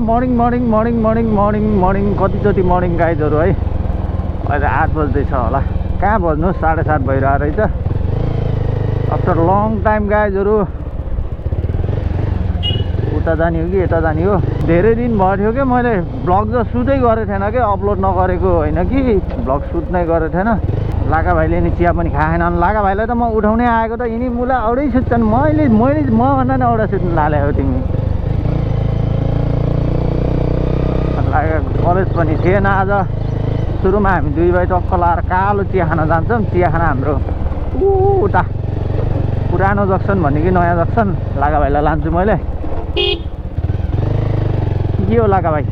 Morning morning morning morning morning morning कतिचोटि morning गाइजहरू है। अहिले 8 बज्दैछ होला, कहाँ बज्नु 7:30 भइरहेको रहेछ। आफ्टर लङ टाइम गाइजहरू उता जाने हो कि यता जाने हो। धेरै दिन भयो क्या मैले ब्लग त सुटै गरेको थिएन क्या, अपलोड नगरेको होइन कि ब्लग सुट नै गरेको थिएन। लागा भाइले नि चिया पनि खाएन। लागा भाइलाई त म उठाउनै आएको त यिनी मुला औडै सुत्छन्। मैले मभन्दा नि औडा सुत्नु लाले हो तिमी। लागा कलेज पनि थिएन आज। सुरुमा हामी 2 भाइ टक्क लाएर कालो चिया खान जान्छौँ। चिया खाना हाम्रो उता पुरानो जक्सन भन्ने कि नयाँ जक्सन। लागा भाइलाई लान्छु मैले। के हो लागा भाइ,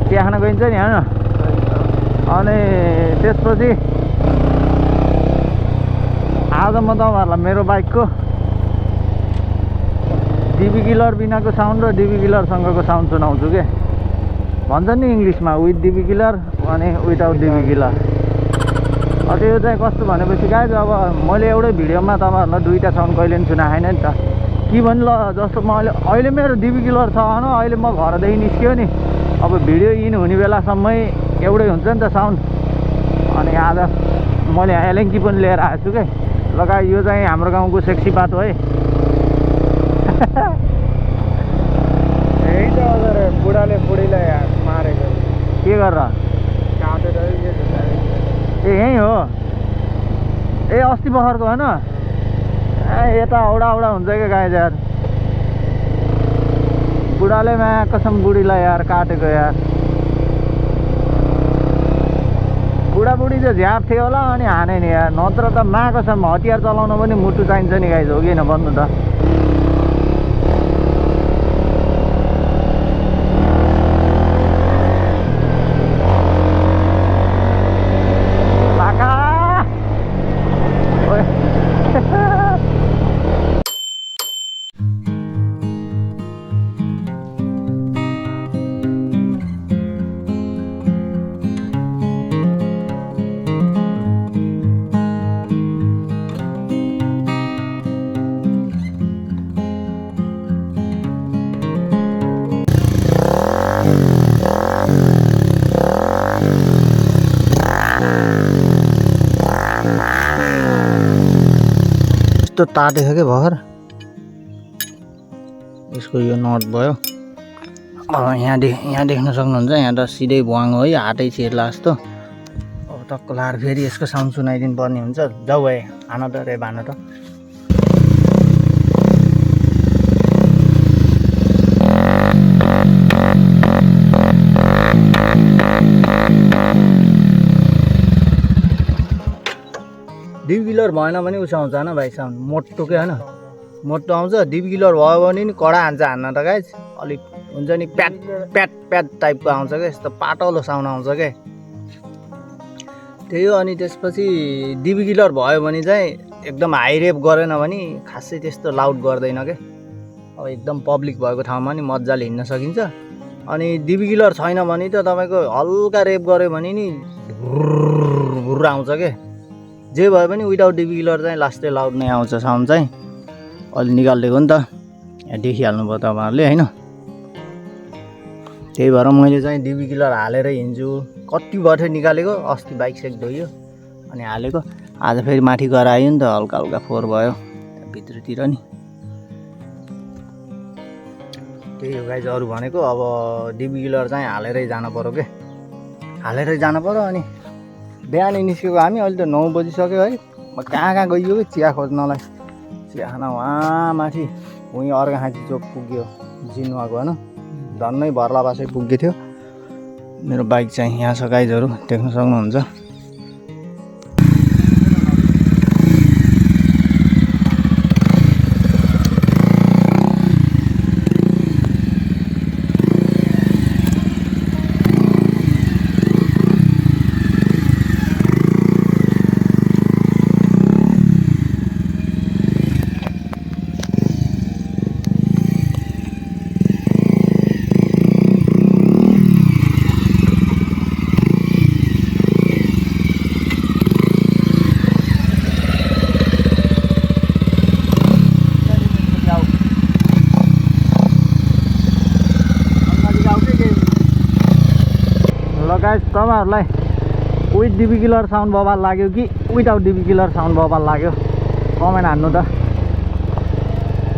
चिया खाना गइन्छ नि होइन। अनि त्यसपछि आज म तपाईँहरूलाई मेरो बाइकको डिबी किलर बिनाको साउन्ड र डिबी किलरसँगको साउन्ड सुनाउँछु के। भन्छन् नि इङ्ग्लिसमा विथ डिबी किलर अनि विदाउट डिबी किलर। त्यो चाहिँ कस्तो भनेपछि गाइज अब मैले एउटै भिडियोमा तपाईँहरूलाई दुईवटा साउन्ड कहिले पनि सुनाएको छैन नि त। के भन्नु ल, जस्तो म अहिले मेरो डिबी किलर छ होइन। अहिले म घरदेखि निस्क्यो नि, अब भिडियो इन हुने बेलासम्मै एउटै हुन्छ नि त साउन्ड। अनि आज मैले एलेङ्की पनि लिएर आएको छु क्या। लगा यो चाहिँ हाम्रो गाउँको सेक्सी बाटो है। यही त अगर बुढाले बुढीलाई मारेको के गरेर काटेर ए यहीँ हो। ए अस्ति भर्खरको होइन। यता औडा औडा हुन्छ क्या गाई यार। बुढाले माया कसम बुढीलाई यार काटेको यार। बुढाबुढी चाहिँ झ्याप थियो होला अनि हाने नि यार। नत्र त मा कसम हतियार चलाउन पनि मुटु चाहिन्छ नि गाइज, हो कि होइन भन्नु त। यस्तो तातेको क्या भर्खर। यसको यो नट भयो। यहाँ देख्न सक्नुहुन्छ, यहाँ त सिधै भुवाङ हो है, हातै छिर्ला जस्तो। अब टक्क लाएर फेरि यसको साउन्ड सुनाइदिनु पर्ने हुन्छ। जाऊ भाइ हान त रे भान त। डिबी किलर भएन भने उस आउँछ होइन भाइ साउन्ड मोटो क्या होइन। मोटो आउँछ। डिबी किलर भयो भने नि कडा हान्छ हान्न त गाइज। अलिक हुन्छ नि प्याट प्याट प्याट टाइपको आउँछ क्या, यस्तो पातलो साउन्ड आउँछ क्या। त्यही हो। अनि त्यसपछि डिबी किलर भयो भने चाहिँ एकदम हाई रेप गरेन भने खासै त्यस्तो लाउड गर्दैन क्या। अब एकदम पब्लिक भएको ठाउँमा नि मजाले हिँड्न सकिन्छ। अनि डिबी किलर छैन भने त तपाईँको हल्का रेप गऱ्यो भने नि भुर्र आउँछ क्या। जे भए पनि विदाउट डिबी किलर चाहिँ लास्टै लाउड नै आउँछ साउन्ड चाहिँ। अहिले निकालिदिएको नि त, यहाँ देखिहाल्नु भयो तपाईँहरूले होइन। त्यही भएर मैले चाहिँ डिबी किलर हालेरै हिँड्छु। कति भयो निकालेको, अस्ति बाइक सेक धोयो अनि हालेको। आज फेरि माथि गएर आयो नि त, हल्का हल्का फोहोर भयो भित्रतिर नि। त्यही हो गाइज। अरू भनेको अब डिबी किलर चाहिँ हालेरै जानु पऱ्यो क्या, हालेरै जानु पऱ्यो। अनि बिहानै निस्केको हामी, अहिले त 9 बजिसक्यो है। म कहाँ गइयो कि चिया खोज्नलाई। चिया खाना वहाँ माथि उहीँ अर्घाखाँची चोक पुग्यो जिनुवाको होइन। झन्नै भर्लाबासै पुग्यो थियो। मेरो बाइक चाहिँ यहाँ छ गाइजहरू, देख्न सक्नुहुन्छ। तपाईँहरूलाई विथ डिबी किलर साउन्ड बबाल लाग्यो कि विदाउट डिबी किलर साउन्ड बबाल लाग्यो कमेन्ट हान्नु त।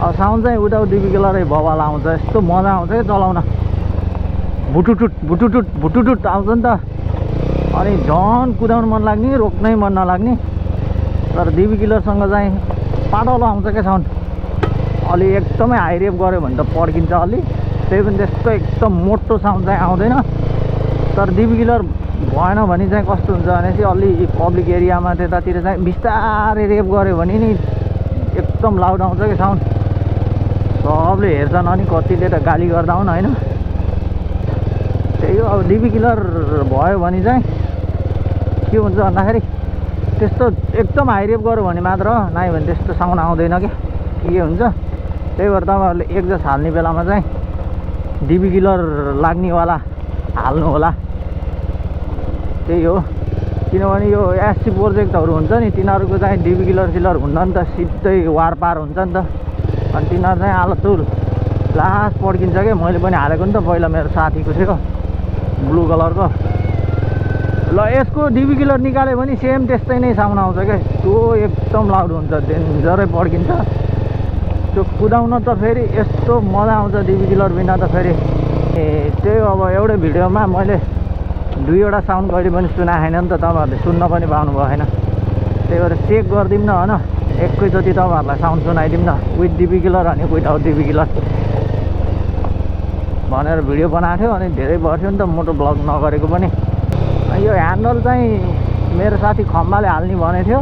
अब साउन्ड चाहिँ विदाउट डिबी किलरै बबाल आउँछ, यस्तो मजा आउँछ क्या चलाउन। भुटुटुट भुटुटुट भुटुटुट आउँछ नि त, अनि झन् कुदाउनु मन लाग्ने रोक्नै मन नलाग्ने। तर डिबी किलरसँग चाहिँ पाडलो आउँछ क्या साउन्ड। अलि एकदमै हाई रेप गऱ्यो भने त पड्किन्छ अलि, त्यही पनि त्यस्तो एकदम मोटो साउन्ड चाहिँ आउँदैन। तर डिबी किलर भएन भने चाहिँ कस्तो हुन्छ भने चाहिँ अलि पब्लिक एरियामा त्यतातिर चाहिँ बिस्तारै रेप गऱ्यो भने नि एकदम लाउड आउँछ क्या साउन्ड। सबले हेर्छन् अनि कतिले त गाली गर्दा हुन् होइन। त्यही हो, अब डिबी किलर भयो भने चाहिँ के हुन्छ भन्दाखेरि त्यस्तो एकदम हाई रेप गऱ्यो भने मात्र, नआयो भने त्यस्तो साउन्ड आउँदैन क्या, के हुन्छ। त्यही भएर तपाईँहरूले एक्जस्ट हाल्ने बेलामा चाहिँ डिबी किलर लाग्नेवाला हाल्नु होला। त्यही हो, किनभने यो एससी प्रोजेक्टहरू हुन्छ नि तिनीहरूको चाहिँ डिबी किलर सिलर हुन्न नि त, सिधै वार पार हुन्छ नि त। अनि तिनीहरू चाहिँ आलतुल लास्ट पड्किन्छ क्या। मैले पनि हालेको नि त पहिला, मेरो साथीको थियो ब्लू कलरको। ल यसको डिबी किलर निकाल्यो भने सेम त्यस्तै नै साउन्ड आउँछ क्या, त्यो एकदम लाउड हुन्छ, डेन्जरै पड्किन्छ त्यो। कुदाउन त फेरि यस्तो मजा आउँछ डिबी किलर बिना त फेरि। त्यही अब एउटै भिडियोमा मैले दुईवटा साउन्ड कहिले पनि सुनाएन नि त, तपाईँहरूले सुन्न पनि पाउनु भएन। त्यही भएर चेक गरिदिउँ न होइन, एकैचोटि तपाईँहरूलाई साउन्ड सुनाइदिउँ न विथ डिबी किलर अनि विदाउट डिबी किलर भनेर भिडियो बनाएको थियो। अनि धेरै भयो नि त मोटो ब्लग नगरेको पनि। यो ह्यान्डल चाहिँ मेरो साथी खम्बाले हाल्ने भनेको थियो,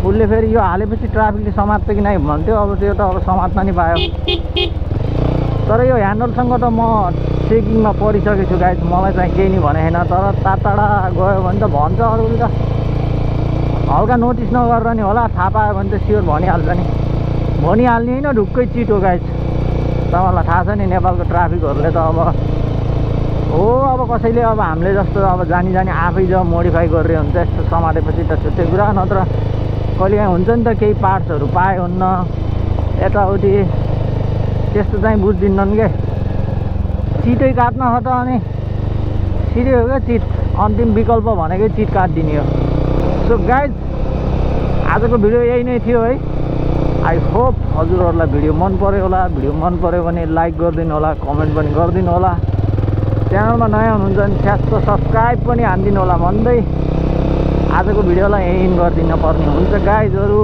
उसले फेरि यो हालेपछि ट्राफिकले समात्छ कि नै भन्थ्यो। अब त्यो त अब समात्न नि पायो। तर यो ह्यान्डलसँग त म चेकिङमा परिसकेको छु गाइज, मलाई चाहिँ केही नि भने छैन। तर टाढा गयो भने त भन्छ अरूले त, हल्का नोटिस नगरेर नि होला, थाहा पायो भने त स्योर भनिहाल्छ नि। भनिहाल्ने होइन, ढुक्कै चिट हो गाइज। तपाईँहरूलाई थाहा छ नि नेपालको ट्राफिकहरूले त अब हो, अब कसैले अब हामीले जस्तो अब जानी आफै जब मोडिफाई गरेर हुन्छ यस्तो समातेपछि त छुट्टै कुरा। नत्र कहिलेकाहीँ हुन्छ नि त केही पार्ट्सहरू पाए हुन्न यताउति, त्यस्तो चाहिँ बुझ्दिनन् क्या। चिटै काट्न हो त अनि सिधै हो क्या चिट, अन्तिम विकल्प भनेकै चिट काटिदिने हो। सो गाइज आजको भिडियो यही नै थियो है। आई होप हजुरहरूलाई भिडियो मन पर्यो होला। भिडियो मन पर्यो भने लाइक गरिदिनु होला, कमेन्ट पनि गरिदिनु होला। च्यानलमा नयाँ हुनुहुन्छ भने ठ्याक्क सब्सक्राइब पनि हानिदिनु होला भन्दै आजको भिडियोलाई यहीँ गरिदिन पर्ने हुन्छ गाइजहरू।